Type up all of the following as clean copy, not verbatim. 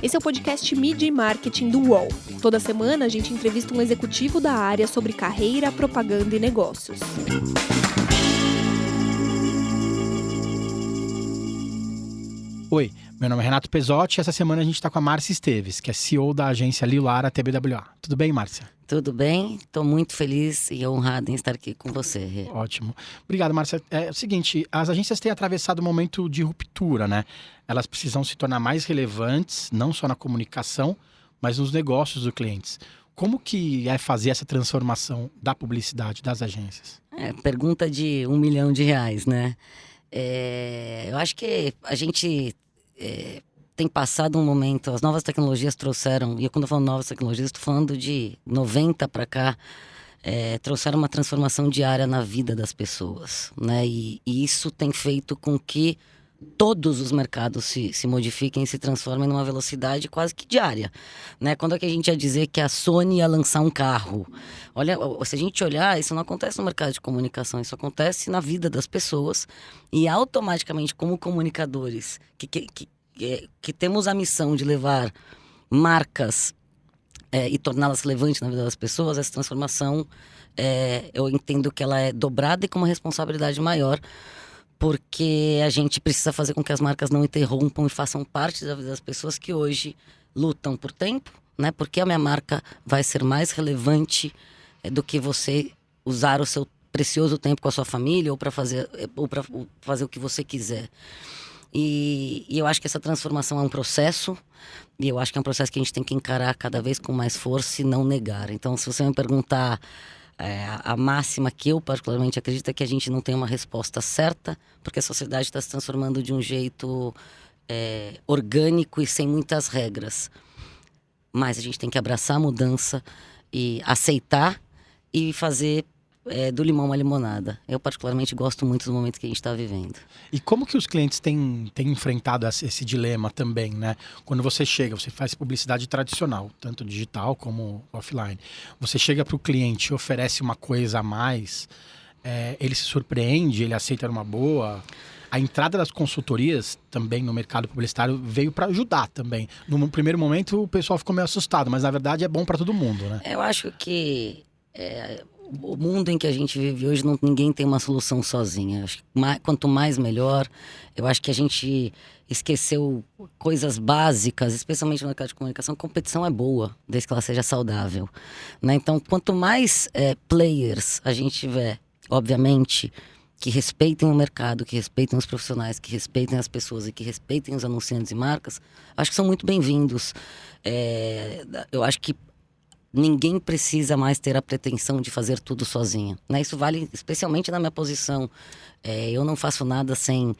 Esse é o podcast Mídia e Marketing do UOL. Toda semana a gente entrevista um executivo da área sobre carreira, propaganda e negócios. Oi, meu nome é Renato Pesotti e essa semana a gente está com a Márcia Esteves, que é CEO da agência Lilara TBWA. Tudo bem, Márcia? Tudo bem, estou muito feliz e honrada em estar aqui com você, Rê. Ótimo. Obrigado, Márcia. É o seguinte, as agências têm atravessado um momento de ruptura, né? Elas precisam se tornar mais relevantes, não só na comunicação, mas nos negócios dos clientes. Como que é fazer essa transformação da publicidade das agências? Pergunta de R$1 milhão, né? Eu acho que a gente tem passado um momento, as novas tecnologias trouxeram, e quando eu falo novas tecnologias, estou falando de 90 para cá, trouxeram uma transformação diária na vida das pessoas, né? E isso tem feito com que todos os mercados se modifiquem e se transformem numa velocidade quase que diária, né? Quando é que a gente ia dizer que a Sony ia lançar um carro? Olha, se a gente olhar, isso não acontece no mercado de comunicação, isso acontece na vida das pessoas e automaticamente como comunicadores que temos a missão de levar marcas e torná-las relevantes na vida das pessoas, essa transformação, eu entendo que ela é dobrada e com uma responsabilidade maior, porque a gente precisa fazer com que as marcas não interrompam e façam parte da vida das pessoas que hoje lutam por tempo, né? Porque a minha marca vai ser mais relevante do que você usar o seu precioso tempo com a sua família ou para fazer o que você quiser. E eu acho que essa transformação é um processo, e eu acho que é um processo que a gente tem que encarar cada vez com mais força e não negar. Então, se você me perguntar, a máxima que eu particularmente acredito é que a gente não tem uma resposta certa, porque a sociedade está se transformando de um jeito orgânico e sem muitas regras. Mas a gente tem que abraçar a mudança e aceitar e fazer do limão uma limonada. Eu particularmente gosto muito do momento que a gente está vivendo. E como que os clientes têm enfrentado esse dilema também, né? Quando você chega, você faz publicidade tradicional, tanto digital como offline. Você chega para o cliente e oferece uma coisa a mais, ele se surpreende, ele aceita numa boa. A entrada das consultorias também no mercado publicitário veio para ajudar também. No primeiro momento o pessoal ficou meio assustado, mas na verdade é bom para todo mundo, né? Eu acho que o mundo em que a gente vive hoje, ninguém tem uma solução sozinha. Acho que quanto mais melhor. Eu acho que a gente esqueceu coisas básicas, especialmente no mercado de comunicação. Competição é boa, desde que ela seja saudável, né? Então, quanto mais players a gente tiver, obviamente, que respeitem o mercado, que respeitem os profissionais, que respeitem as pessoas e que respeitem os anunciantes e marcas, acho que são muito bem-vindos. Eu acho que ninguém precisa mais ter a pretensão de fazer tudo sozinho, né? Isso vale especialmente na minha posição. Eu não faço nada sem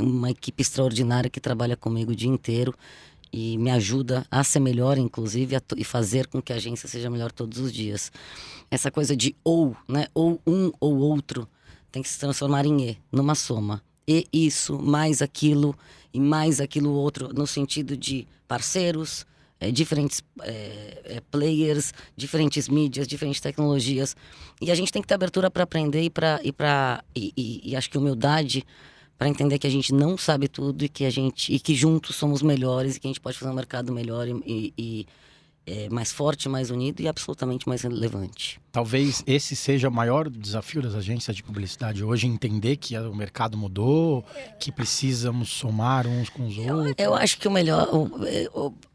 uma equipe extraordinária que trabalha comigo o dia inteiro e me ajuda a ser melhor, inclusive, e fazer com que a agência seja melhor todos os dias. Essa coisa de né? Ou um ou outro tem que se transformar em numa soma. E isso, mais aquilo e mais aquilo outro, no sentido de parceiros, diferentes players, diferentes mídias, diferentes tecnologias. E a gente tem que ter abertura para aprender e acho que humildade para entender que a gente não sabe tudo e que juntos somos melhores e que a gente pode fazer um mercado melhor mais forte, mais unido e absolutamente mais relevante. Talvez esse seja o maior desafio das agências de publicidade hoje, entender que o mercado mudou, que precisamos somar uns com os outros. Eu acho que o melhor,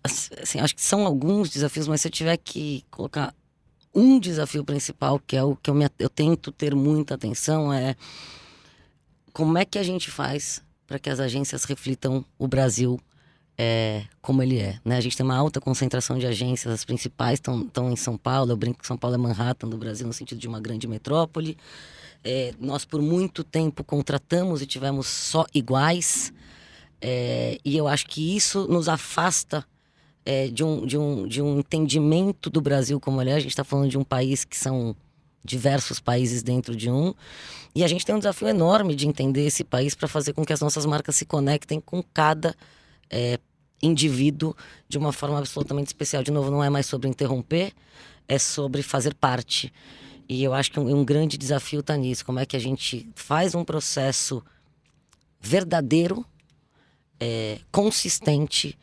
assim, acho que são alguns desafios, mas se eu tiver que colocar um desafio principal, que é o que eu tento ter muita atenção, como é que a gente faz para que as agências reflitam o Brasil como ele é, né? A gente tem uma alta concentração de agências, as principais estão em São Paulo. Eu brinco que São Paulo é Manhattan do Brasil, no sentido de uma grande metrópole. Nós, por muito tempo, contratamos e tivemos só iguais. E eu acho que isso nos afasta de um entendimento do Brasil como ele é. A gente está falando de um país que são diversos países dentro de um. E a gente tem um desafio enorme de entender esse país para fazer com que as nossas marcas se conectem com cada indivíduo de uma forma absolutamente especial. De novo, não é mais sobre interromper, é sobre fazer parte. E eu acho que um grande desafio está nisso. Como é que a gente faz um processo verdadeiro, consistente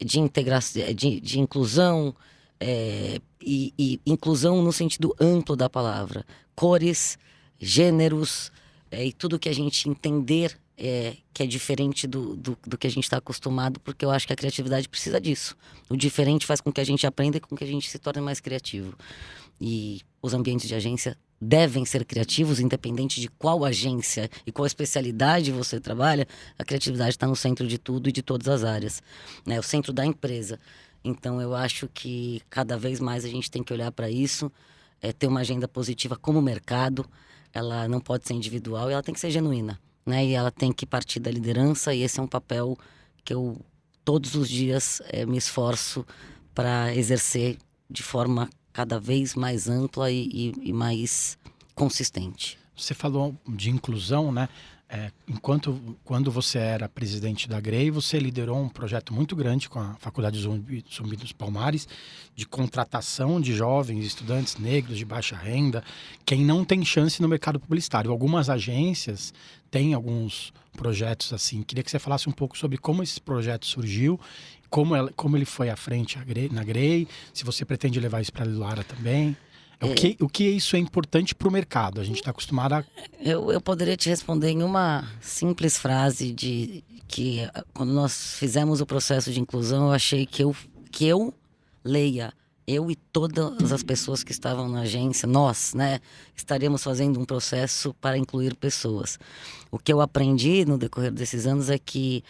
de integração, de inclusão, e inclusão no sentido amplo da palavra. Cores, gêneros, e tudo que a gente entender que é diferente do que a gente está acostumado, porque eu acho que a criatividade precisa disso. O diferente faz com que a gente aprenda e com que a gente se torne mais criativo. E os ambientes de agência devem ser criativos, independente de qual agência e qual especialidade você trabalha. A criatividade está no centro de tudo e de todas as áreas, né? O centro da empresa. Então eu acho que cada vez mais a gente tem que olhar para isso, ter uma agenda positiva como mercado. Ela não pode ser individual e ela tem que ser genuína, né? E ela tem que partir da liderança, e esse é um papel que eu todos os dias me esforço para exercer de forma cada vez mais ampla e mais consistente. Você falou de inclusão, né? Quando você era presidente da Grey, você liderou um projeto muito grande com a Faculdade Zumbi dos Palmares, de contratação de jovens estudantes negros de baixa renda, quem não tem chance no mercado publicitário. Algumas agências têm alguns projetos assim. Queria que você falasse um pouco sobre como esse projeto surgiu, como ele foi à frente na Grey, se você pretende levar isso para a Lilara também. O que isso é importante para o mercado? A gente está acostumado a... Eu poderia te responder em uma simples frase de que quando nós fizemos o processo de inclusão, eu achei que eu e todas as pessoas que estavam na agência, nós, né, estaríamos fazendo um processo para incluir pessoas. O que eu aprendi no decorrer desses anos é que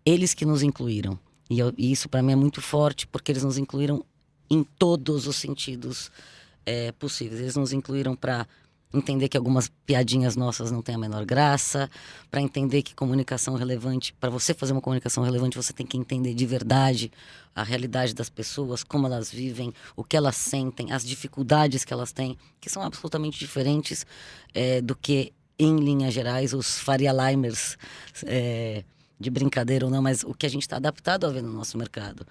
eles que nos incluíram. E isso para mim é muito forte, porque eles nos incluíram em todos os sentidos possíveis. Eles nos incluíram para entender que algumas piadinhas nossas não têm a menor graça, para entender que comunicação relevante, para você fazer uma comunicação relevante, você tem que entender de verdade a realidade das pessoas, como elas vivem, o que elas sentem, as dificuldades que elas têm, que são absolutamente diferentes do que, em linhas gerais, os Faria Limers, de brincadeira ou não, mas o que a gente está adaptado a ver no nosso mercado.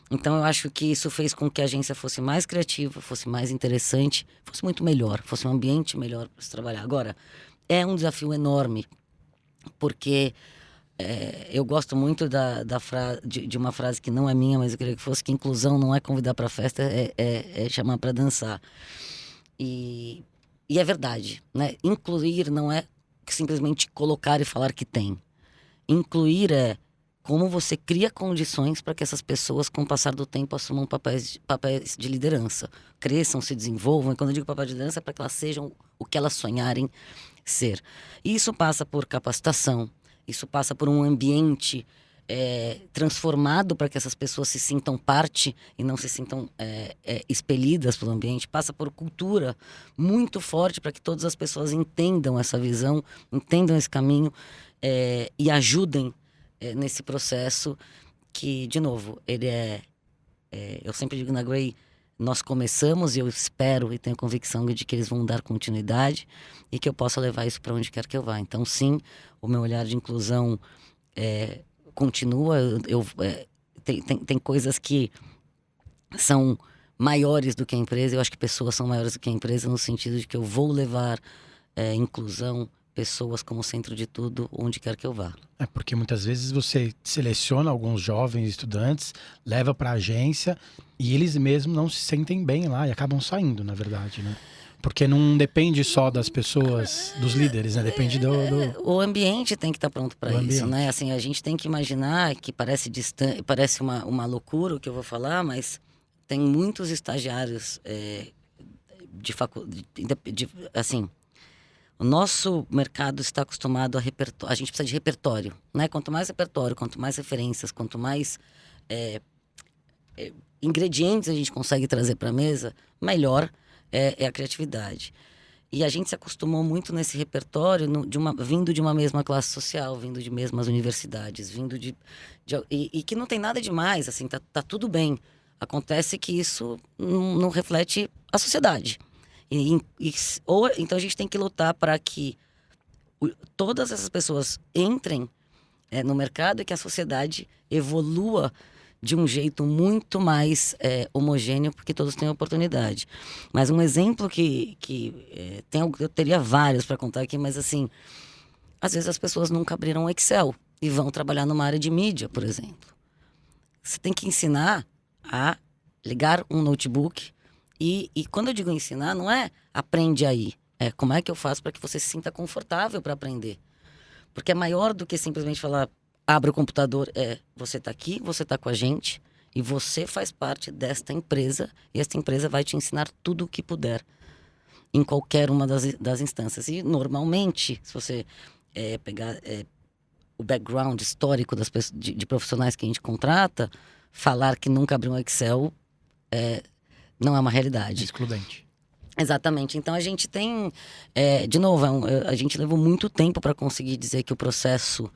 Então eu acho que isso fez com que a agência fosse mais criativa, fosse mais interessante, fosse muito melhor, fosse um ambiente melhor para se trabalhar. Agora, é um desafio enorme, porque eu gosto muito de uma frase que não é minha, mas eu queria que fosse, que inclusão não é convidar para festa, é chamar para dançar. E é verdade, né? Incluir não é simplesmente colocar e falar que tem. Incluir é como você cria condições para que essas pessoas, com o passar do tempo, assumam papéis de liderança. Cresçam, se desenvolvam. E quando eu digo papel de liderança, é para que elas sejam o que elas sonharem ser. E isso passa por capacitação. Isso passa por um ambiente transformado para que essas pessoas se sintam parte e não se sintam expelidas pelo ambiente. Passa por cultura muito forte para que todas as pessoas entendam essa visão, entendam esse caminho e ajudem nesse processo que, de novo, ele eu sempre digo na Grey, nós começamos e eu espero e tenho convicção de que eles vão dar continuidade e que eu possa levar isso para onde quer que eu vá. Então, sim, o meu olhar de inclusão continua. Tem coisas que são maiores do que a empresa. Eu acho que pessoas são maiores do que a empresa, no sentido de que eu vou levar inclusão, pessoas como centro de tudo, onde quer que eu vá. Porque muitas vezes você seleciona alguns jovens estudantes, leva para a agência e eles mesmos não se sentem bem lá e acabam saindo, na verdade, né? Porque não depende só das pessoas, dos líderes, né? Depende do... O ambiente tem que estar pronto para isso, né? Assim, a gente tem que imaginar que parece distante, parece uma loucura o que eu vou falar, mas tem muitos estagiários de faculdade, assim... O nosso mercado está acostumado a repertório. A gente precisa de repertório, né? Quanto mais repertório, quanto mais referências, quanto mais ingredientes a gente consegue trazer para a mesa, melhor é a criatividade. E a gente se acostumou muito nesse repertório vindo de uma mesma classe social, vindo de mesmas universidades, vindo e que não tem nada demais, assim, tá tudo bem. Acontece que isso não reflete a sociedade. Então a gente tem que lutar para que todas essas pessoas entrem no mercado e que a sociedade evolua de um jeito muito mais homogêneo, porque todos têm oportunidade. Mas um exemplo que eu teria vários para contar aqui, mas assim, às vezes as pessoas nunca abriram um Excel e vão trabalhar numa área de mídia, por exemplo. você tem que ensinar a ligar um notebook. E quando eu digo ensinar, não é aprende aí. É como é que eu faço para que você se sinta confortável para aprender. Porque é maior do que simplesmente falar, abre o computador. Você está aqui, você está com a gente e você faz parte desta empresa e esta empresa vai te ensinar tudo o que puder em qualquer uma das instâncias. E normalmente, se você pegar o background histórico das pessoas, de profissionais que a gente contrata, falar que nunca abriu um Excel não é uma realidade. Excludente. Exatamente. Então a gente tem, de novo, a gente levou muito tempo para conseguir dizer que o processo,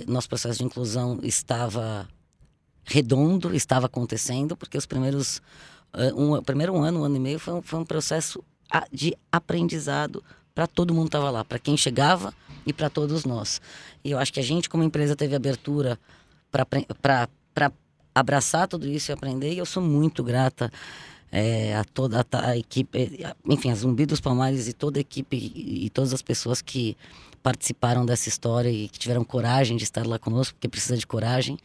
nosso processo de inclusão estava redondo, estava acontecendo, porque os primeiros, primeiro ano, um ano e meio, foi um processo de aprendizado para todo mundo que estava lá, para quem chegava e para todos nós. E eu acho que a gente, como empresa, teve abertura para abraçar tudo isso e aprender, e eu sou muito grata a toda a equipe, enfim, a Zumbi dos Palmares e toda a equipe e todas as pessoas que participaram dessa história e que tiveram coragem de estar lá conosco, porque precisa de coragem.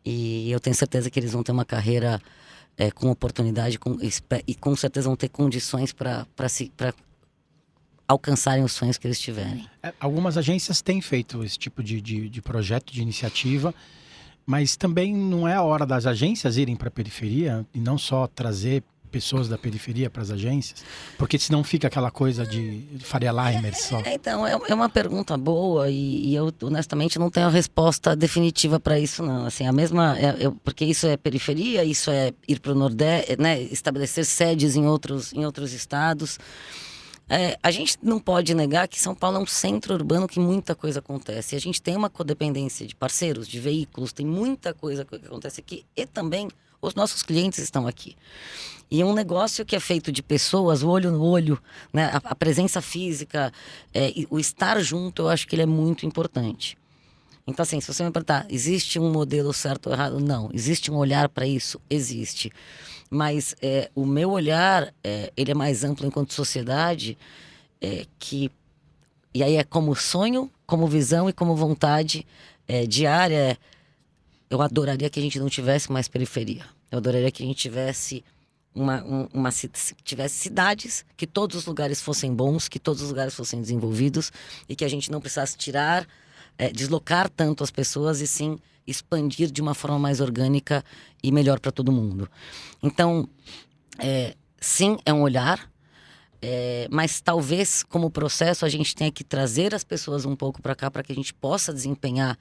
E eu tenho certeza que eles vão ter uma carreira com oportunidade e com certeza vão ter condições para alcançarem os sonhos que eles tiverem. Algumas agências têm feito esse tipo de projeto, de iniciativa, mas também não é a hora das agências irem para a periferia e não só trazer pessoas da periferia para as agências? Porque senão fica aquela coisa de Faria Limer só. Então, é uma pergunta boa e eu honestamente não tenho a resposta definitiva para isso não. Assim, a mesma, porque isso é periferia, isso é ir para o Nordeste, né, estabelecer sedes em outros estados. A gente não pode negar que São Paulo é um centro urbano que muita coisa acontece. A gente tem uma codependência de parceiros, de veículos, tem muita coisa que acontece aqui e também os nossos clientes estão aqui. E é um negócio que é feito de pessoas, o olho no olho, né? A presença física, o estar junto, eu acho que ele é muito importante. Então, assim, se você me perguntar, existe um modelo certo ou errado? Não. Existe um olhar para isso? Existe. Mas o meu olhar, ele é mais amplo enquanto sociedade, e aí é como sonho, como visão e como vontade diária. Eu adoraria que a gente não tivesse mais periferia. Eu adoraria que a gente tivesse tivesse cidades, que todos os lugares fossem bons, que todos os lugares fossem desenvolvidos e que a gente não precisasse deslocar tanto as pessoas e sim expandir de uma forma mais orgânica e melhor para todo mundo. Então, sim, é um olhar, mas talvez como processo a gente tenha que trazer as pessoas um pouco para cá para que a gente possa desempenhar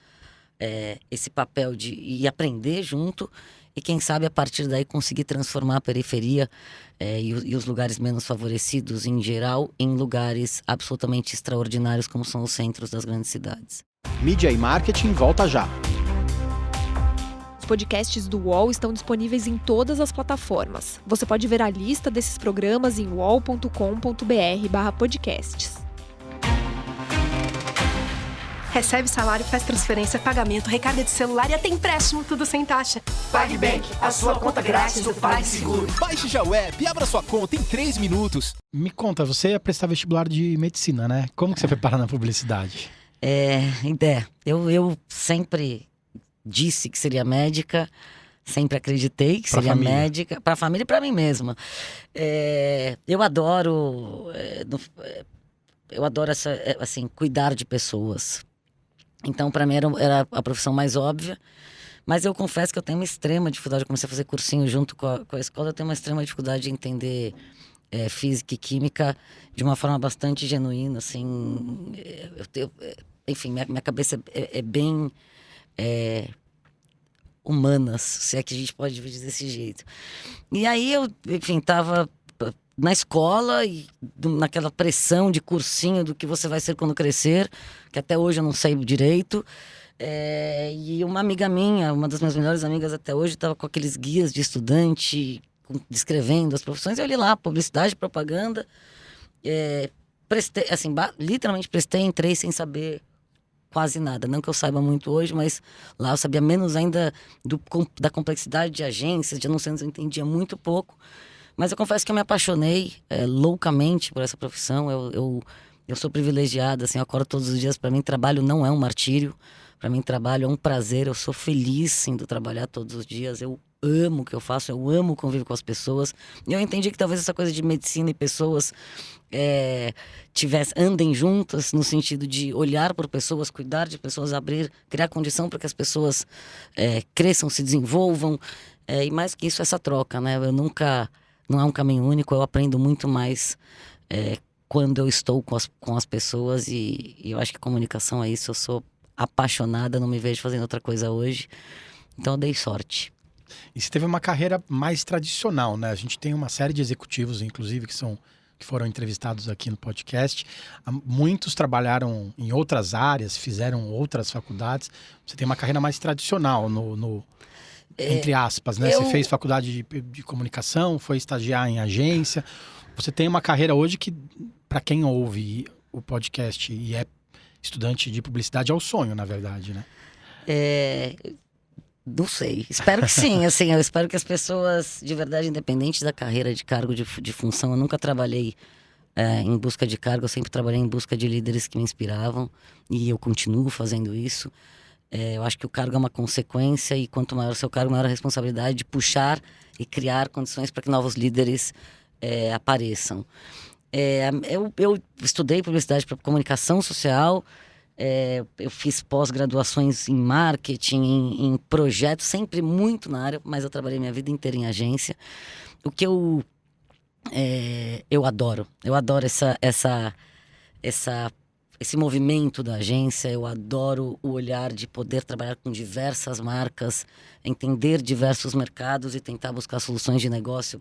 esse papel e aprender junto e quem sabe a partir daí conseguir transformar a periferia e os lugares menos favorecidos em geral em lugares absolutamente extraordinários como são os centros das grandes cidades. Mídia e Marketing volta já. Os podcasts do UOL estão disponíveis em todas as plataformas. Você pode ver a lista desses programas em uol.com.br/podcasts. Recebe salário, faz transferência, pagamento, recarga de celular e até empréstimo, tudo sem taxa. PagBank, a sua conta grátis do PagSeguro. Baixe já o app e abra sua conta em 3 minutos. Me conta, você ia prestar vestibular de medicina, né? Como que você foi parar na publicidade? Eu sempre disse que seria médica, sempre acreditei que seria médica, para a família e para mim mesma. Eu adoro cuidar de pessoas. Então, para mim, era a profissão mais óbvia. Mas eu confesso que eu tenho uma extrema dificuldade. Eu comecei a fazer cursinho junto com a escola. Eu tenho uma extrema dificuldade de entender física e química de uma forma bastante genuína. Assim, enfim, minha cabeça é bem humanas, se é que a gente pode dizer desse jeito. E aí eu, enfim, estava na escola e naquela pressão de cursinho do que você vai ser quando crescer, que até hoje eu não sei direito. E uma amiga minha, uma das minhas melhores amigas até hoje, estava com aqueles guias de estudante, descrevendo as profissões. Eu li lá, publicidade, propaganda. Prestei, assim, literalmente prestei, entrei sem saber quase nada. Não que eu saiba muito hoje, mas lá eu sabia menos ainda da complexidade de agências, de anúncios, eu entendia muito pouco. Mas eu confesso que eu me apaixonei loucamente por essa profissão. Eu sou privilegiada, assim, eu acordo todos os dias. Para mim, trabalho não é um martírio. Para mim, trabalho é um prazer, eu sou feliz indo trabalhar todos os dias, eu amo o que eu faço, eu amo conviver com as pessoas. E eu entendi que talvez essa coisa de medicina e pessoas andem juntas, no sentido de olhar por pessoas, cuidar de pessoas, criar condição para que as pessoas cresçam, se desenvolvam. E mais que isso, essa troca, né? Não é um caminho único, eu aprendo muito mais quando eu estou com as pessoas, e eu acho que comunicação é isso. Eu sou apaixonada, não me vejo fazendo outra coisa hoje, então eu dei sorte. E você teve uma carreira mais tradicional, né? A gente tem uma série de executivos, inclusive, que foram entrevistados aqui no podcast. Muitos trabalharam em outras áreas, fizeram outras faculdades. Você tem uma carreira mais tradicional, entre aspas, né? Você fez faculdade de comunicação, foi estagiar em agência. Você tem uma carreira hoje que, para quem ouve o podcast e é estudante de publicidade, é o sonho, na verdade, né? Não sei, espero que sim, assim, eu espero que as pessoas, de verdade, independente da carreira, de cargo, de função, eu nunca trabalhei em busca de cargo, eu sempre trabalhei em busca de líderes que me inspiravam, e eu continuo fazendo isso. Eu acho que o cargo é uma consequência, e quanto maior o seu cargo, maior a responsabilidade de puxar e criar condições para que novos líderes apareçam. Eu estudei publicidade para comunicação social. Eu fiz pós-graduações em marketing, em projetos, sempre muito na área, mas eu trabalhei minha vida inteira em agência. O que eu adoro esse movimento da agência, eu adoro o olhar de poder trabalhar com diversas marcas, entender diversos mercados e tentar buscar soluções de negócio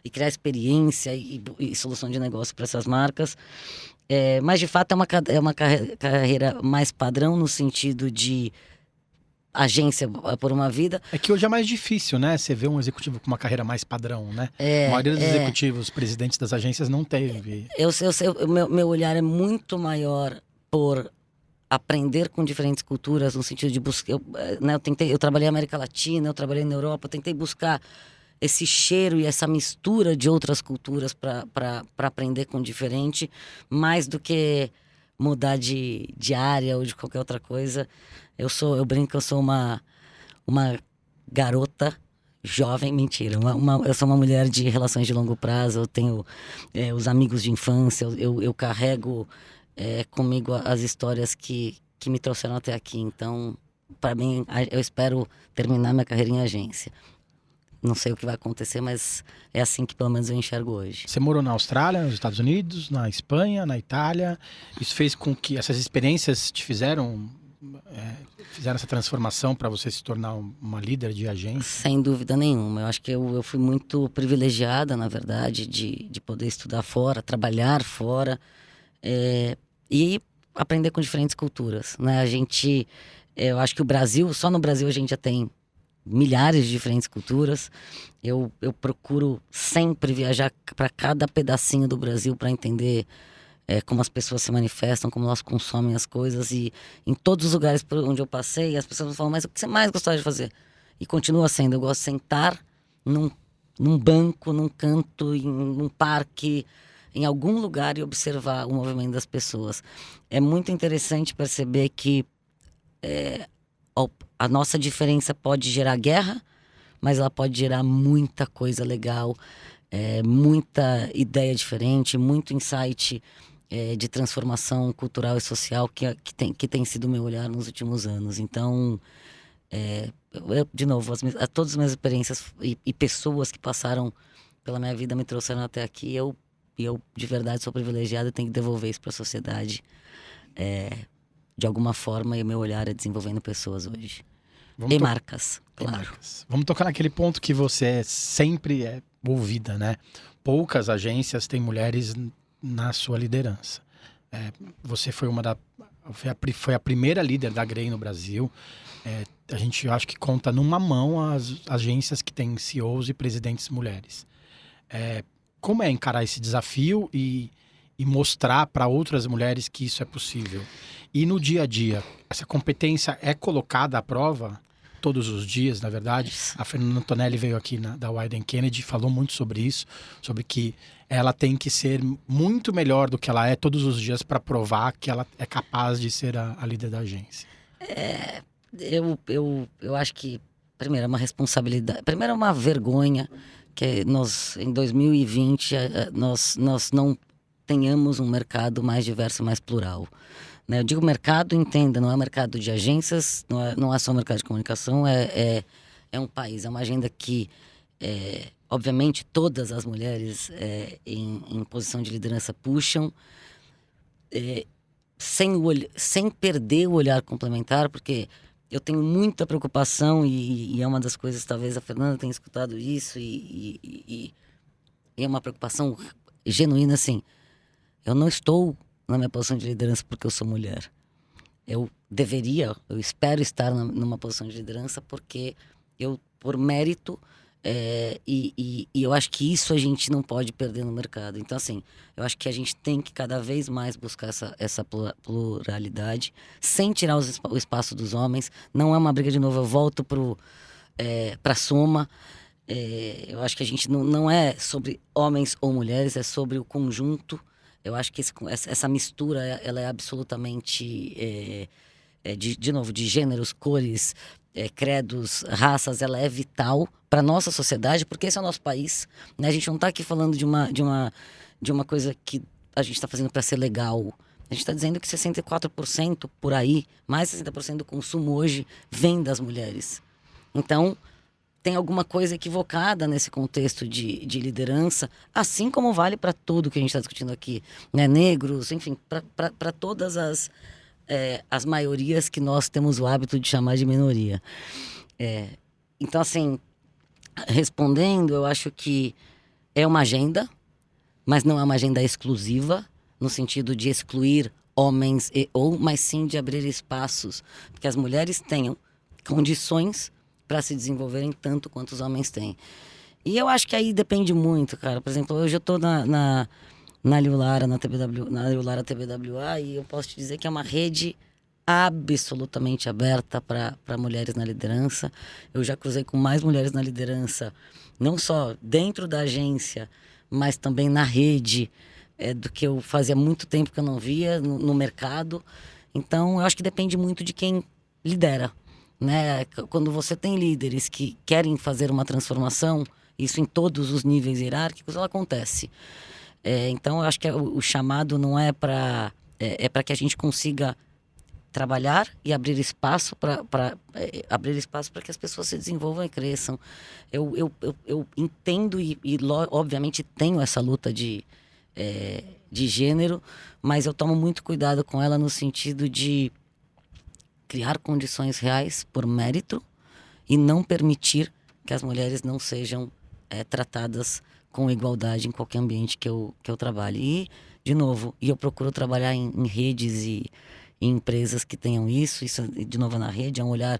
e criar experiência e solução de negócio para essas marcas. Mas de fato é uma carreira mais padrão, no sentido de agência por uma vida. É que hoje é mais difícil, né? Você vê um executivo com uma carreira mais padrão, né? A maioria dos executivos, presidentes das agências, não teve. Meu olhar é muito maior por aprender com diferentes culturas, no sentido de buscar. Eu trabalhei na América Latina, eu trabalhei na Europa, eu tentei buscar esse cheiro e essa mistura de outras culturas para aprender com diferente, mais do que mudar de área ou de qualquer outra coisa. Eu brinco que eu sou uma garota jovem, mentira. Eu sou uma mulher de relações de longo prazo, eu tenho os amigos de infância, eu carrego comigo as histórias que me trouxeram até aqui. Então, para mim, eu espero terminar minha carreira em agência. Não sei o que vai acontecer, mas é assim que pelo menos eu enxergo hoje. Você morou na Austrália, nos Estados Unidos, na Espanha, na Itália. Isso fez com que essas experiências te fizeram essa transformação para você se tornar uma líder de agência? Sem dúvida nenhuma. Eu acho que eu fui muito privilegiada, na verdade, de poder estudar fora, trabalhar fora e aprender com diferentes culturas, né? Eu acho que o Brasil, só no Brasil a gente já tem milhares de diferentes culturas. Eu procuro sempre viajar para cada pedacinho do Brasil para entender como as pessoas se manifestam, como elas consomem as coisas. E em todos os lugares por onde eu passei, as pessoas falam: mas o que você mais gostava de fazer? E continua sendo, eu gosto de sentar num banco, num canto, num parque, em algum lugar, e observar o movimento das pessoas. É muito interessante perceber que a nossa diferença pode gerar guerra, mas ela pode gerar muita coisa legal, muita ideia diferente, muito insight de transformação cultural e social que tem sido o meu olhar nos últimos anos. Então, de novo, todas as minhas experiências e pessoas que passaram pela minha vida me trouxeram até aqui. E eu de verdade sou privilegiado e tenho que devolver isso para a sociedade de alguma forma, e o meu olhar é desenvolvendo pessoas hoje. Marcas, claro. Marcas. Vamos tocar naquele ponto que você sempre é ouvida, né? Poucas agências têm mulheres na sua liderança. Você foi foi a primeira líder da Grey no Brasil. A gente acho que conta numa mão as agências que têm CEOs e presidentes mulheres. Como é encarar esse desafio e mostrar para outras mulheres que isso é possível? E no dia a dia, essa competência é colocada à prova todos os dias, na verdade? A Fernanda Antonelli veio aqui da Wieden Kennedy e falou muito sobre isso, sobre que ela tem que ser muito melhor do que ela é todos os dias para provar que ela é capaz de ser a líder da agência. Eu acho que, primeiro, é uma responsabilidade. Primeiro, é uma vergonha que nós, em 2020, nós não tenhamos um mercado mais diverso, mais plural. Né? Eu digo mercado, entenda, não é mercado de agências, não é só mercado de comunicação, é um país, é uma agenda que, obviamente, todas as mulheres em posição de liderança puxam, sem perder o olhar complementar, porque eu tenho muita preocupação e é uma das coisas, talvez a Fernanda tenha escutado isso e é uma preocupação genuína, assim, eu não estou na minha posição de liderança porque eu sou mulher. Eu espero estar numa posição de liderança porque por mérito, e eu acho que isso a gente não pode perder no mercado. Então, assim, eu acho que a gente tem que cada vez mais buscar essa pluralidade, sem tirar o espaço dos homens. Não é uma briga, de novo, eu volto pra soma. Eu acho que a gente não é sobre homens ou mulheres, é sobre o conjunto. Eu acho que essa mistura, ela é absolutamente, de novo, de gêneros, cores, credos, raças, ela é vital para nossa sociedade, porque esse é o nosso país, né? A gente não está aqui falando de uma coisa que a gente está fazendo para ser legal. A gente está dizendo que 64% por aí, mais 60% do consumo hoje vem das mulheres. Então, tem alguma coisa equivocada nesse contexto de liderança, assim como vale para tudo que a gente está discutindo aqui, né? Negros, enfim, para todas as maiorias que nós temos o hábito de chamar de minoria. Então, assim, respondendo, eu acho que é uma agenda, mas não é uma agenda exclusiva, no sentido de excluir homens, mas sim de abrir espaços, que as mulheres tenham condições para se desenvolverem tanto quanto os homens têm. E eu acho que aí depende muito, cara. Por exemplo, hoje eu estou na Liu Lara, na Liu Lara TBWA, e eu posso te dizer que é uma rede absolutamente aberta para mulheres na liderança. Eu já cruzei com mais mulheres na liderança, não só dentro da agência, mas também na rede, do que eu fazia muito tempo que eu não via no mercado. Então, eu acho que depende muito de quem lidera. Né? Quando você tem líderes que querem fazer uma transformação, isso em todos os níveis hierárquicos, ela acontece. Então, eu acho que o chamado não é para que a gente consiga trabalhar e abrir espaço para que as pessoas se desenvolvam e cresçam. Eu entendo obviamente tenho essa luta de gênero, mas eu tomo muito cuidado com ela no sentido de criar condições reais por mérito e não permitir que as mulheres não sejam tratadas com igualdade em qualquer ambiente que eu trabalhe. E, de novo, eu procuro trabalhar em redes e em empresas que tenham isso, de novo, na rede, é um olhar.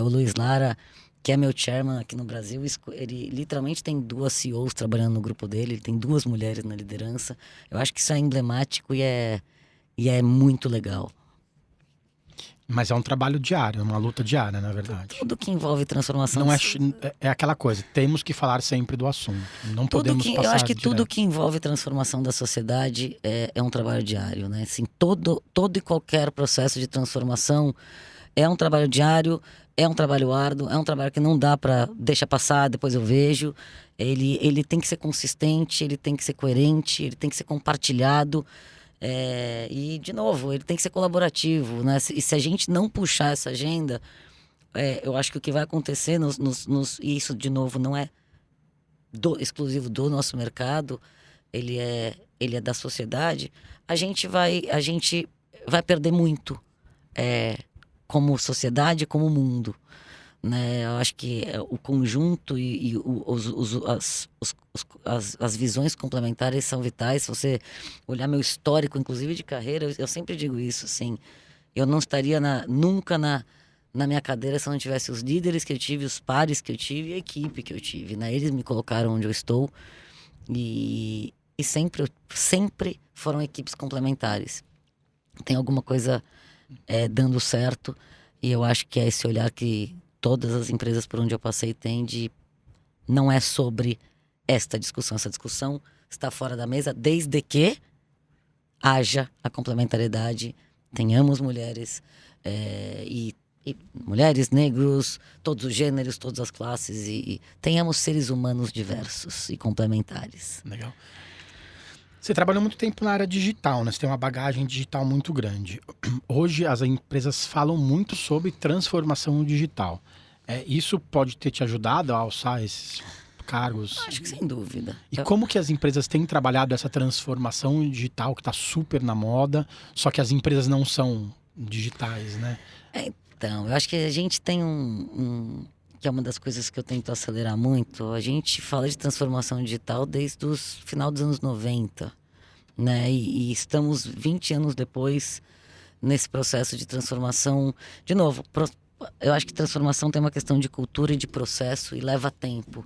O Luiz Lara, que é meu chairman aqui no Brasil, ele literalmente tem 2 CEOs trabalhando no grupo dele, ele tem 2 mulheres na liderança. Eu acho que isso é emblemático e é muito legal. Mas é um trabalho diário, é uma luta diária, na verdade. Tudo que envolve transformação... Não é aquela coisa, temos que falar sempre do assunto. Não podemos passar eu acho que direto. Tudo que envolve transformação da sociedade é um trabalho diário, né? Assim, todo e qualquer processo de transformação é um trabalho diário, é um trabalho árduo, é um trabalho que não dá para deixar passar, depois eu vejo. Ele tem que ser consistente, ele tem que ser coerente, ele tem que ser compartilhado. E, de novo, ele tem que ser colaborativo, né? E se a gente não puxar essa agenda, eu acho que o que vai acontecer, e isso, de novo, não é exclusivo do nosso mercado, ele é da sociedade, a gente vai perder muito como sociedade, como mundo. Né? Eu acho que o conjunto e as visões complementares são vitais. Se você olhar meu histórico, inclusive de carreira, eu sempre digo isso, assim, eu não estaria nunca na minha cadeira se eu não tivesse os líderes que eu tive, os pares que eu tive e a equipe que eu tive, né? Eles me colocaram onde eu estou e sempre foram equipes complementares. Tem alguma coisa dando certo e eu acho que é esse olhar que todas as empresas por onde eu passei têm não é sobre esta discussão. Essa discussão está fora da mesa desde que haja a complementariedade, tenhamos mulheres e mulheres, negros, todos os gêneros, todas as classes, e tenhamos seres humanos diversos e complementares. Legal. Você trabalhou muito tempo na área digital, né? Você tem uma bagagem digital muito grande. Hoje as empresas falam muito sobre transformação digital. Isso pode ter te ajudado a alçar esses cargos? Acho que sem dúvida. E como que as empresas têm trabalhado essa transformação digital que está super na moda, só que as empresas não são digitais, né? Então, eu acho que a gente tem que é uma das coisas que eu tento acelerar muito. A gente fala de transformação digital desde o final dos anos 90, né? E estamos 20 anos depois nesse processo de transformação. De novo, eu acho que transformação tem uma questão de cultura e de processo e leva tempo.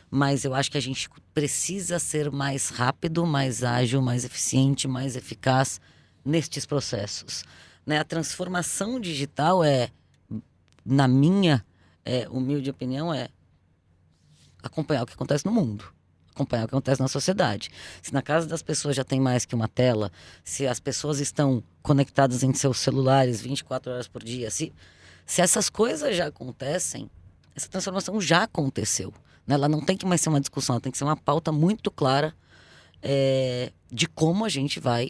Mas eu acho que a gente precisa ser mais rápido, mais ágil, mais eficiente, mais eficaz nestes processos, né? A transformação digital na minha humilde opinião, acompanhar o que acontece no mundo, acompanhar o que acontece na sociedade. Se na casa das pessoas já tem mais que uma tela, se as pessoas estão conectadas em seus celulares 24 horas por dia, se essas coisas já acontecem, essa transformação já aconteceu, né? Ela não tem que mais ser uma discussão, ela tem que ser uma pauta muito clara de como a gente vai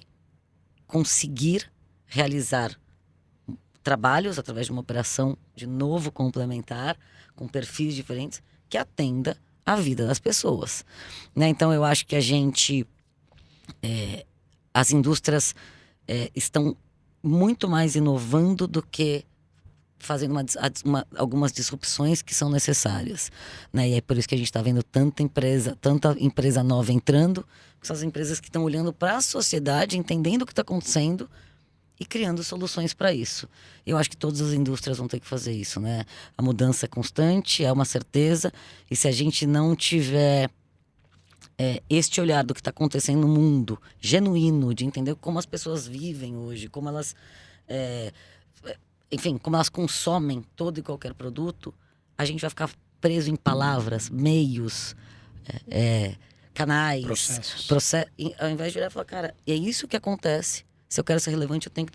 conseguir realizar trabalhos através de uma operação de novo complementar, com perfis diferentes, que atenda à vida das pessoas, né? Então eu acho que as indústrias estão muito mais inovando do que fazendo algumas disrupções que são necessárias, né? E é por isso que a gente está vendo tanta empresa nova entrando, essas empresas que estão olhando para a sociedade, entendendo o que está acontecendo e criando soluções para isso. Eu acho que todas as indústrias vão ter que fazer isso, né? A mudança é constante, é uma certeza, e se a gente não tiver este olhar do que está acontecendo no mundo, genuíno, de entender como as pessoas vivem hoje, como elas enfim, como elas consomem todo e qualquer produto, a gente vai ficar preso em palavras, meios, canais, processos. Ao invés de olhar e falar, cara, é isso que acontece. Se eu quero ser relevante, eu tenho que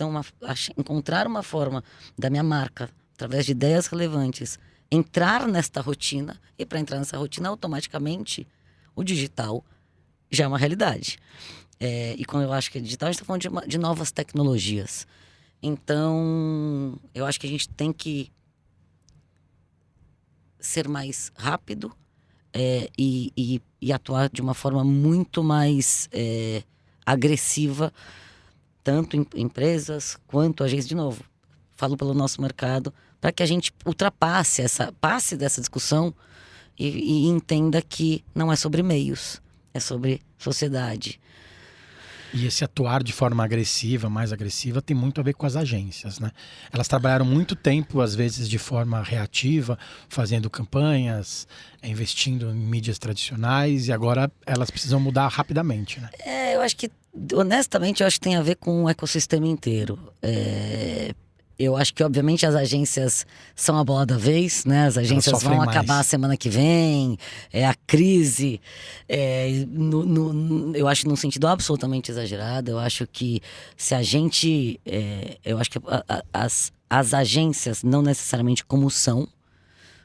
encontrar uma forma da minha marca, através de ideias relevantes, entrar nesta rotina. E para entrar nessa rotina, automaticamente, o digital já é uma realidade. E quando eu acho que é digital, a gente está falando de novas tecnologias. Então, eu acho que a gente tem que ser mais rápido e atuar de uma forma muito mais agressiva, tanto em empresas quanto agências. De novo, falo pelo nosso mercado, para que a gente passe dessa discussão e entenda que não é sobre meios, é sobre sociedade. E esse atuar de forma agressiva, mais agressiva, tem muito a ver com as agências, né? Elas trabalharam muito tempo, às vezes de forma reativa, fazendo campanhas, investindo em mídias tradicionais, e agora elas precisam mudar rapidamente, né? Eu acho que, honestamente, tem a ver com o ecossistema inteiro. Eu acho que, obviamente, as agências são a bola da vez, né? As agências vão acabar a semana que vem. A crise, eu acho num sentido absolutamente exagerado. Eu acho que se a gente... eu acho que as agências, não necessariamente como são,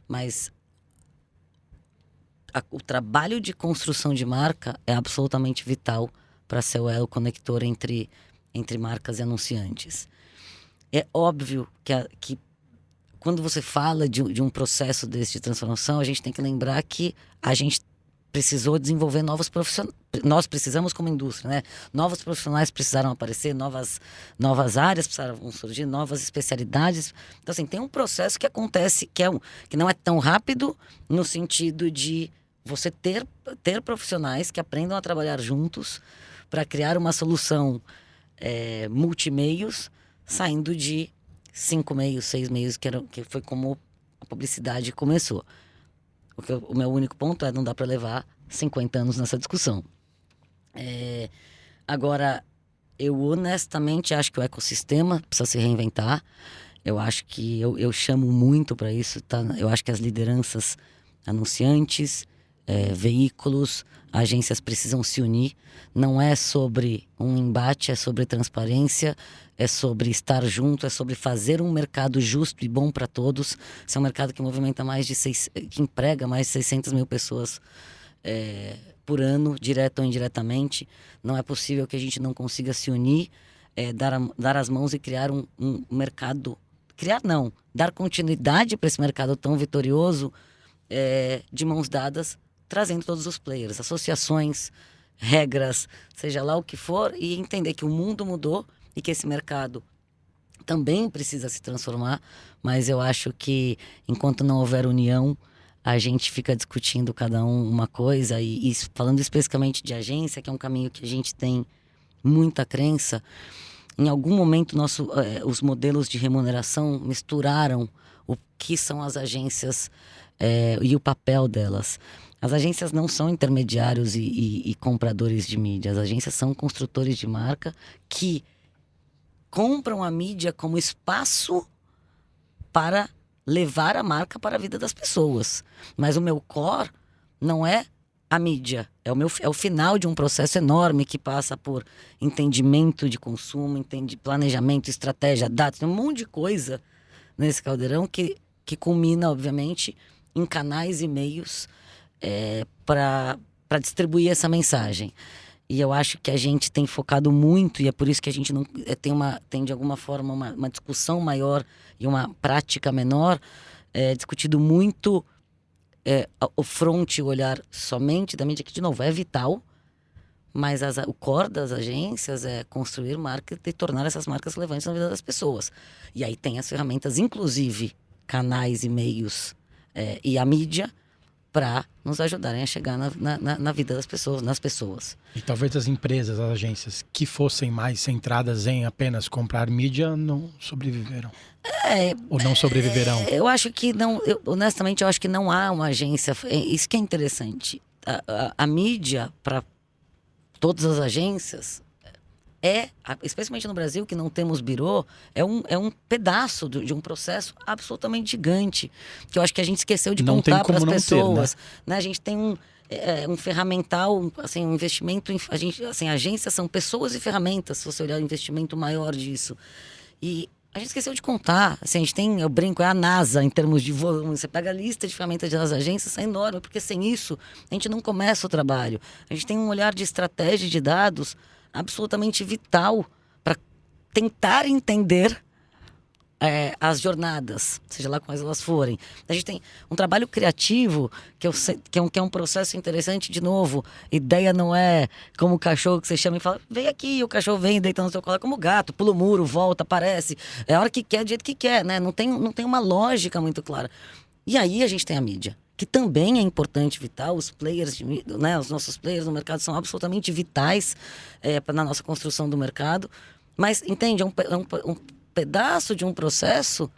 mas o trabalho de construção de marca é absolutamente vital para ser o elo conector entre marcas e anunciantes. É óbvio que quando você fala de um processo desse de transformação, a gente tem que lembrar que a gente precisou desenvolver novos profissionais. Nós precisamos como indústria, né? Novos profissionais precisaram aparecer, novas áreas precisaram surgir, novas especialidades. Então, assim, tem um processo que acontece que não é tão rápido no sentido de você ter profissionais que aprendam a trabalhar juntos para criar uma solução multimeios, saindo de 5 meios, 6 meios, que foi como a publicidade começou. O meu único ponto não dá para levar 50 anos nessa discussão. Agora, eu honestamente acho que o ecossistema precisa se reinventar. Eu acho que eu chamo muito para isso, tá? Eu acho que as lideranças anunciantes, veículos, agências precisam se unir. Não é sobre um embate, é sobre transparência, é sobre estar junto, é sobre fazer um mercado justo e bom para todos. Esse é um mercado que movimenta que emprega mais de 600 mil pessoas por ano, direto ou indiretamente. Não é possível que a gente não consiga se unir, dar as mãos e criar um mercado. Dar continuidade para esse mercado tão vitorioso, de mãos dadas, trazendo todos os players, associações, regras, seja lá o que for, e entender que o mundo mudou e que esse mercado também precisa se transformar, mas eu acho que enquanto não houver união, a gente fica discutindo cada um uma coisa, e falando especificamente de agência, que é um caminho que a gente tem muita crença. Em algum momento os modelos de remuneração misturaram o que são as agências e o papel delas. As agências não são intermediários e compradores de mídia. As agências são construtores de marca que compram a mídia como espaço para levar a marca para a vida das pessoas. Mas o meu core não é a mídia. É o final de um processo enorme que passa por entendimento de consumo, planejamento, estratégia, dados, um monte de coisa nesse caldeirão que culmina, obviamente, em canais e meios para distribuir essa mensagem. E eu acho que a gente tem focado muito, e é por isso que a gente não tem de alguma forma uma discussão maior e uma prática menor, discutido muito o front, o olhar somente da mídia, que de novo é vital, mas o core das agências é construir marca e tornar essas marcas relevantes na vida das pessoas. E aí tem as ferramentas, inclusive canais e meios e a mídia, para nos ajudarem a chegar na vida das pessoas, nas pessoas. E talvez as empresas, as agências que fossem mais centradas em apenas comprar mídia não sobreviveram. Ou não sobreviverão. Eu acho que não, honestamente, eu acho que não há uma agência. Isso que é interessante. A mídia, para todas as agências, especialmente no Brasil, que não temos birô, é um pedaço de um processo absolutamente gigante, que eu acho que a gente esqueceu de contar para as pessoas. Né? A gente tem um ferramental, assim, um investimento, agências são pessoas e ferramentas, se você olhar o investimento maior disso. E a gente esqueceu de contar. Assim, a gente tem, eu brinco, é a NASA em termos de volume. Você pega a lista de ferramentas das agências, é enorme, porque sem isso a gente não começa o trabalho. A gente tem um olhar de estratégia de dados absolutamente vital para tentar entender as jornadas, seja lá quais elas forem. A gente tem um trabalho criativo que é um processo interessante. De novo, ideia não é como o cachorro que você chama e fala, vem aqui, e o cachorro vem, deita no seu colo, como o gato, pula o muro, volta, aparece, é a hora que quer, do jeito que quer, né? Não tem uma lógica muito clara. E aí a gente tem a mídia, que também é importante, vital. Os players, né, os nossos players no mercado são absolutamente vitais na nossa construção do mercado. Mas, entende, é um pedaço de um processo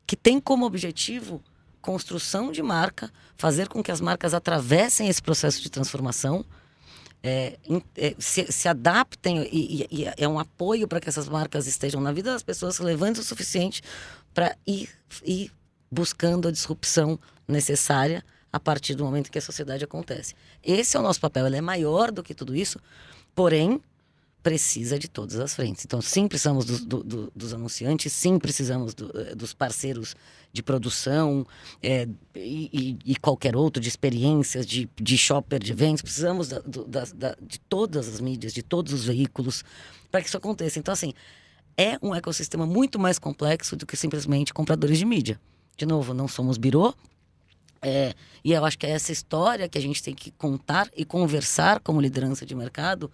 que tem como objetivo construção de marca, fazer com que as marcas atravessem esse processo de transformação, se adaptem, e é um apoio para que essas marcas estejam na vida das pessoas relevantes o suficiente para ir buscando a disrupção necessária a partir do momento que a sociedade acontece. Esse é o nosso papel, ele é maior do que tudo isso, porém precisa de todas as frentes. Então, sim, precisamos dos anunciantes, sim, precisamos dos parceiros de produção e qualquer outro, de experiências, de shopper, de eventos. Precisamos de todas as mídias, de todos os veículos para que isso aconteça. Então, assim, é um ecossistema muito mais complexo do que simplesmente compradores de mídia. De novo, não somos birô. E eu acho que é essa história que a gente tem que contar e conversar como liderança de mercado,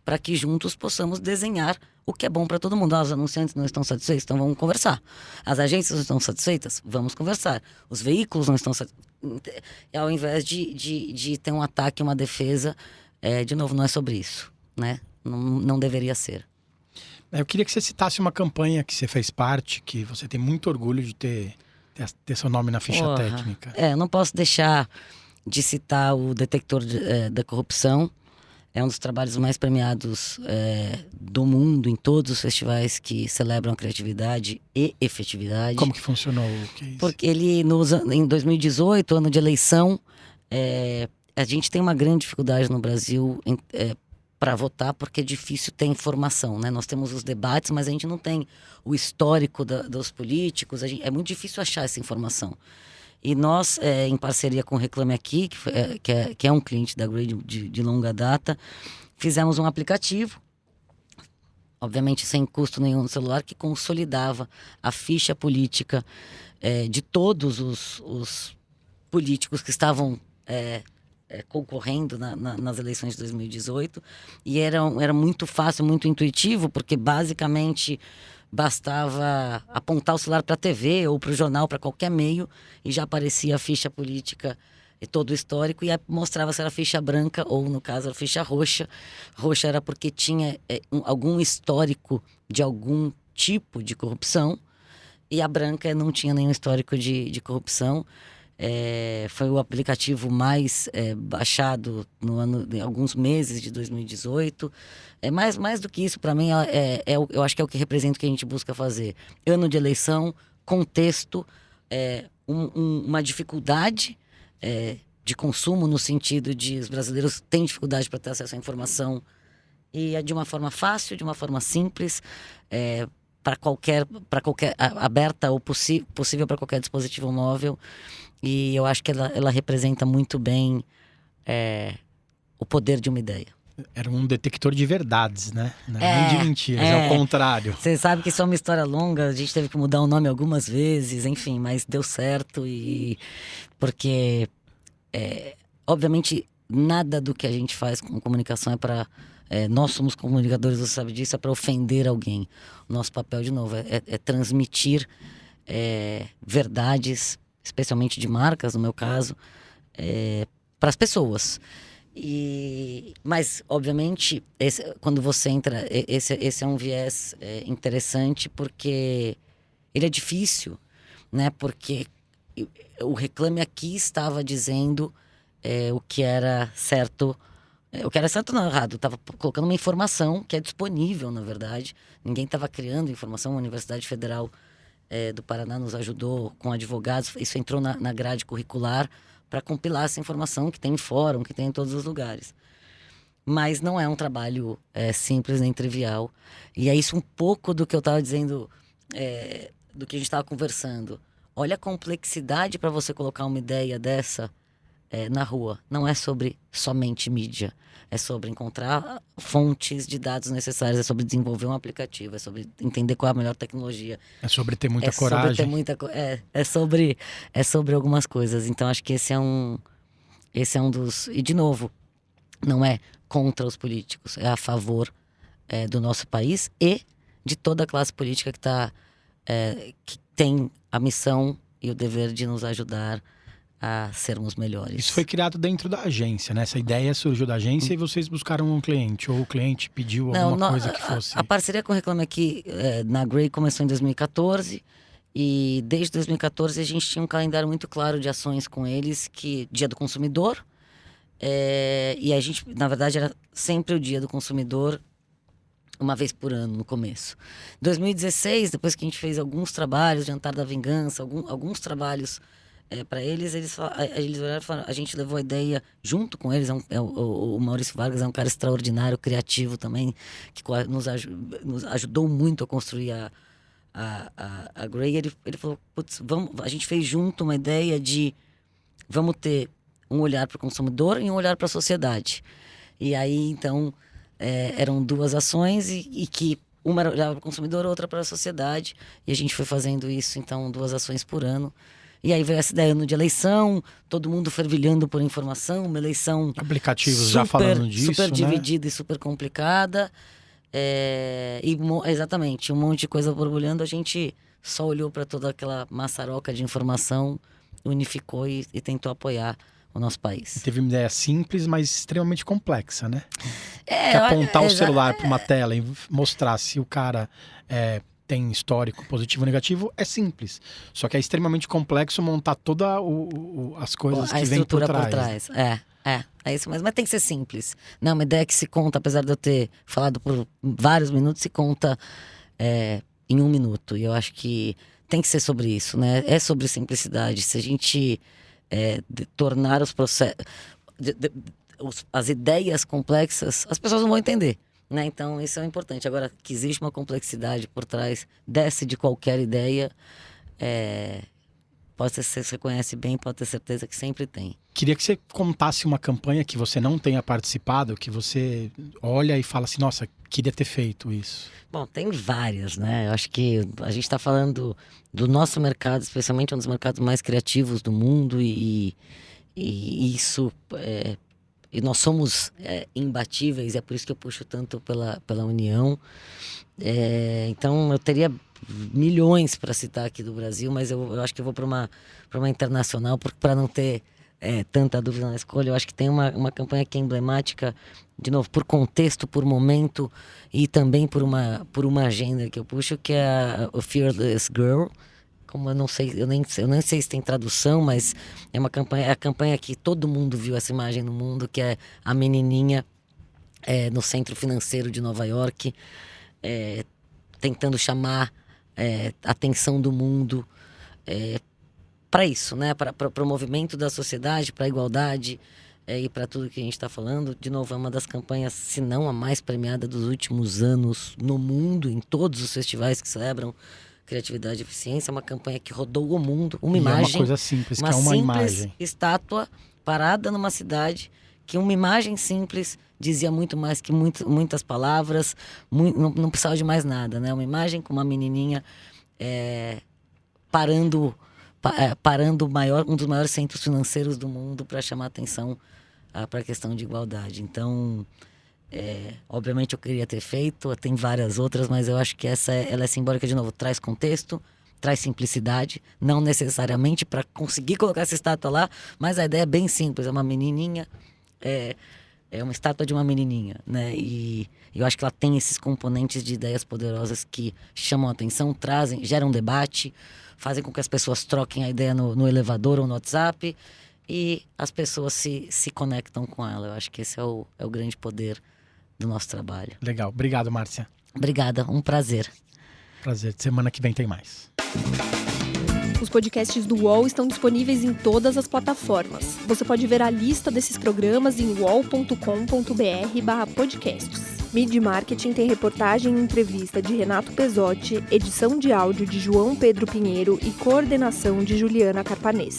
para que juntos possamos desenhar o que é bom para todo mundo. Os anunciantes não estão satisfeitos, então vamos conversar. As agências não estão satisfeitas, vamos conversar. Os veículos não estão satisfeitos. Ao invés de ter um ataque, uma defesa, de novo, não é sobre isso, né? Não deveria ser. Eu queria que você citasse uma campanha que você fez parte, que você tem muito orgulho de ter seu nome na ficha técnica. Eu não posso deixar de citar o detector da corrupção. É um dos trabalhos mais premiados do mundo, em todos os festivais que celebram a criatividade e efetividade. Como que funcionou? O que é isso? Porque ele, em 2018, ano de eleição, a gente tem uma grande dificuldade no Brasil para votar, porque é difícil ter informação, né? Nós temos os debates, mas a gente não tem o histórico dos políticos, é muito difícil achar essa informação. E nós, em parceria com o Reclame Aqui, que é um cliente da Gray de longa data, fizemos um aplicativo, obviamente sem custo nenhum no celular, que consolidava a ficha política de todos os políticos que estavam concorrendo nas eleições de 2018. E era muito fácil, muito intuitivo, porque basicamente bastava apontar o celular para a TV ou para o jornal, para qualquer meio, e já aparecia a ficha política e todo o histórico, e mostrava se era ficha branca ou, no caso, a ficha roxa. Roxa era porque tinha algum histórico de algum tipo de corrupção, e a branca não tinha nenhum histórico de corrupção. Foi o aplicativo mais baixado em alguns meses de 2018. Mais do que isso, para mim, eu acho que é o que representa o que a gente busca fazer. Ano de eleição, contexto, uma dificuldade de consumo, no sentido de os brasileiros têm dificuldade para ter acesso à informação, e é de uma forma fácil, de uma forma simples, para qualquer aberta ou possível para qualquer dispositivo móvel. E eu acho que ela representa muito bem o poder de uma ideia. Era um detector de verdades, né? Não era nem de mentiras, é o contrário. Você sabe que isso é uma história longa, a gente teve que mudar o nome algumas vezes, enfim, mas deu certo. Porque, obviamente, nada do que a gente faz com comunicação é para... nós somos comunicadores, você sabe disso, é para ofender alguém. O nosso papel, de novo, é transmitir verdades, especialmente de marcas, no meu caso, para as pessoas. Mas, obviamente, quando você entra, esse é um viés interessante, porque ele é difícil, né? Porque o Reclame Aqui estava dizendo o que era certo. O que era certo não, errado. Estava colocando uma informação que é disponível, na verdade. Ninguém estava criando informação. A Universidade Federal do Paraná nos ajudou com advogados. Isso entrou na grade curricular para compilar essa informação que tem em fórum, que tem em todos os lugares. Mas não é um trabalho simples nem trivial. E é isso um pouco do que eu estava dizendo, do que a gente estava conversando. Olha a complexidade para você colocar uma ideia dessa na rua. Não é sobre somente mídia. É sobre encontrar fontes de dados necessários, é sobre desenvolver um aplicativo, é sobre entender qual é a melhor tecnologia. É sobre ter muita coragem. É sobre algumas coisas. Então acho que esse é um dos... E de novo, não é contra os políticos, é a favor do nosso país e de toda a classe política que tem a missão e o dever de nos ajudar a sermos melhores. Isso foi criado dentro da agência, né? Essa ideia surgiu da agência e vocês buscaram um cliente, ou o cliente pediu alguma coisa que fosse... A parceria com o Reclame Aqui na Gray começou em 2014, e desde 2014 a gente tinha um calendário muito claro de ações com eles, que Dia do Consumidor, e a gente, na verdade, era sempre o Dia do Consumidor, uma vez por ano, no começo. Em 2016, depois que a gente fez alguns trabalhos, Jantar da Vingança, alguns trabalhos para eles olharam e falaram, a gente levou a ideia junto com eles. O Maurício Vargas é um cara extraordinário, criativo também, que nos ajudou muito a construir a Gray. Ele falou, putz, a gente fez junto uma ideia de vamos ter um olhar para o consumidor e um olhar para a sociedade. E aí, então, eram duas ações e que uma olhava para o consumidor, outra para a sociedade. E a gente foi fazendo isso, então, 2 ações por ano. E aí veio essa ideia, ano de eleição, todo mundo fervilhando por informação, uma eleição aplicativos já falando disso, super né? dividida e super complicada. Exatamente, um monte de coisa borbulhando, a gente só olhou para toda aquela maçaroca de informação, unificou e tentou apoiar o nosso país. Teve uma ideia simples, mas extremamente complexa, né? Que apontar o celular para uma tela e mostrar se o cara tem histórico positivo ou negativo é simples. Só que é extremamente complexo montar todas as coisas que vêm por trás. É isso mesmo, mas tem que ser simples. Não, uma ideia que se conta, apesar de eu ter falado por vários minutos, se conta em 1 minuto. E eu acho que tem que ser sobre isso, né? É sobre simplicidade. Se a gente tornar os processos... as ideias complexas, as pessoas não vão entender, né? Então isso é importante. Agora, que existe uma complexidade por trás de qualquer ideia, pode ser, você conhece bem, pode ter certeza que sempre tem. Queria que você contasse uma campanha que você não tenha participado, que você olha e fala assim, nossa, queria ter feito isso. Bom, tem várias, né? Eu acho que a gente está falando do nosso mercado, especialmente um dos mercados mais criativos do mundo e isso... E nós somos imbatíveis, é por isso que eu puxo tanto pela União. Então eu teria milhões para citar aqui do Brasil, mas eu acho que eu vou para uma internacional, para não ter tanta dúvida na escolha. Eu acho que tem uma campanha que é emblemática, de novo, por contexto, por momento e também por uma agenda que eu puxo, que é a Fearless Girl. Como eu nem sei se tem tradução, mas é a campanha que todo mundo viu essa imagem no mundo, que é a menininha no centro financeiro de Nova York, tentando chamar a atenção do mundo para isso, né? Para o movimento da sociedade, para a igualdade e para tudo que a gente está falando. De novo, é uma das campanhas, se não a mais premiada dos últimos anos no mundo, em todos os festivais que celebram criatividade e eficiência. É uma campanha que rodou o mundo, uma imagem, é uma coisa simples, que é uma simples imagem. Estátua parada numa cidade, que uma imagem simples dizia muito mais que muitas palavras, não precisava de mais nada, né? Uma imagem com uma menininha parando um dos maiores centros financeiros do mundo para chamar atenção para a questão de igualdade. Então, obviamente eu queria ter feito, tem várias outras, mas eu acho que ela é simbólica. De novo, traz contexto, traz simplicidade, não necessariamente para conseguir colocar essa estátua lá, mas a ideia é bem simples, é uma menininha, é uma estátua de uma menininha, né? E eu acho que ela tem esses componentes de ideias poderosas que chamam a atenção, geram debate, fazem com que as pessoas troquem a ideia no elevador ou no WhatsApp e as pessoas se conectam com ela. Eu acho que esse é o grande poder do nosso trabalho. Legal. Obrigado, Márcia. Obrigada. Um prazer. Prazer. Semana que vem tem mais. Os podcasts do UOL estão disponíveis em todas as plataformas. Você pode ver a lista desses programas em uol.com.br/podcasts. Mid Marketing tem reportagem e entrevista de Renato Pesotti, edição de áudio de João Pedro Pinheiro e coordenação de Juliana Carpanês.